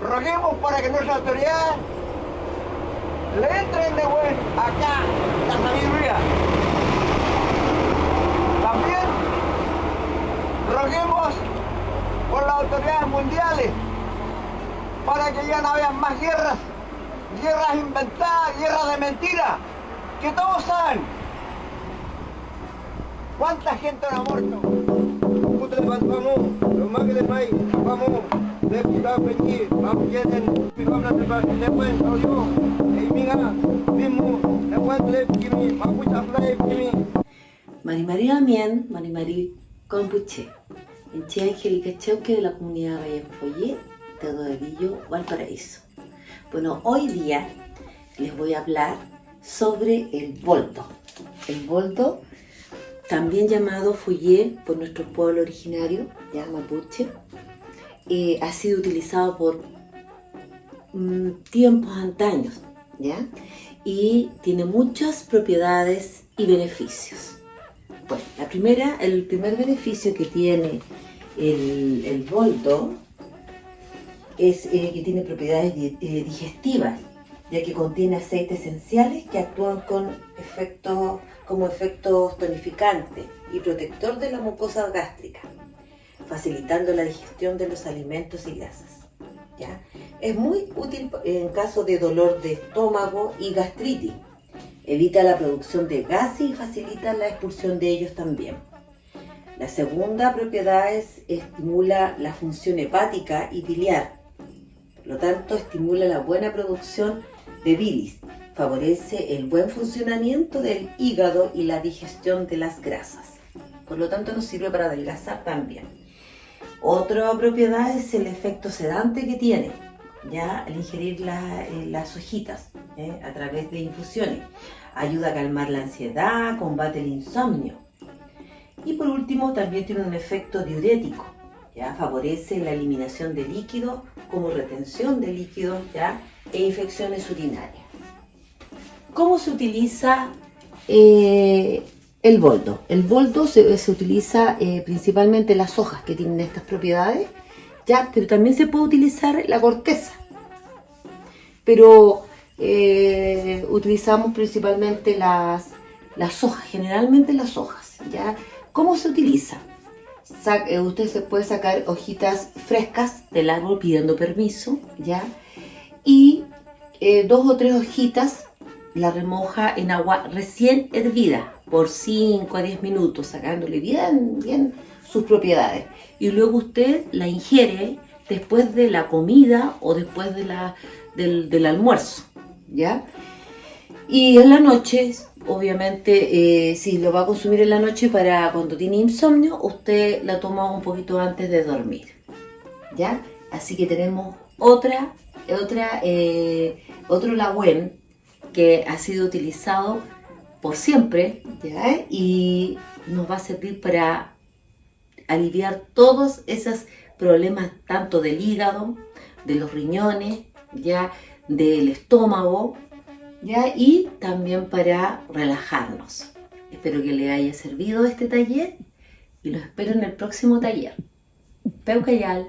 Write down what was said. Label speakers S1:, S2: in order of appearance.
S1: roguemos para que nuestras autoridades le entren de vuelta acá la sabiduría. También roguemos por las autoridades mundiales para que ya no haya más guerras inventadas, guerras de mentira, que todos saben cuánta gente no ha muerto.
S2: María Mien, María Compuche, en Chia Angélica Chauque de la comunidad Vallenfollé, Teodoro Valparaíso. Bueno, hoy día les voy a hablar sobre el boldo. El boldo, también llamado follé por nuestro pueblo originario, ya mapuche, ha sido utilizado por tiempos antaños, ¿ya? Y tiene muchas propiedades y beneficios. Bueno, el primer beneficio que tiene el boldo es que tiene propiedades digestivas, ya que contiene aceites esenciales que actúan como efectos tonificantes y protector de la mucosa gástrica, facilitando la digestión de los alimentos y grasas, ¿ya? Es muy útil en caso de dolor de estómago y gastritis. Evita la producción de gases y facilita la expulsión de ellos también. La segunda propiedad estimula la función hepática y biliar. Por lo tanto, estimula la buena producción de bilis. Favorece el buen funcionamiento del hígado y la digestión de las grasas. Por lo tanto, nos sirve para adelgazar también. Otra propiedad es el efecto sedante que tiene, ya al ingerir las hojitas a través de infusiones. Ayuda a calmar la ansiedad, combate el insomnio. Y por último, también tiene un efecto diurético, ya favorece la eliminación de líquidos como retención de líquidos, ya, e infecciones urinarias. ¿Cómo se utiliza el boldo? El boldo se utiliza principalmente las hojas que tienen estas propiedades, ya, pero también se puede utilizar la corteza. Pero utilizamos principalmente las hojas, generalmente las hojas, ¿ya? ¿Cómo se utiliza? Usted se puede sacar hojitas frescas del árbol pidiendo permiso, ¿ya? Y 2 o 3 hojitas la remoja en agua recién hervida por 5 a 10 minutos, sacándole bien sus propiedades. Y luego usted la ingiere después de la comida o después del almuerzo, ¿ya? Y en la noche, obviamente, si lo va a consumir en la noche para cuando tiene insomnio, usted la toma un poquito antes de dormir, ¿ya? Así que tenemos otro lagüen que ha sido utilizado por siempre, ¿ya? Y nos va a servir para aliviar todos esos problemas, tanto del hígado, de los riñones, ya, del estómago, ya, y también para relajarnos. Espero que le haya servido este taller y los espero en el próximo taller. Peucayal.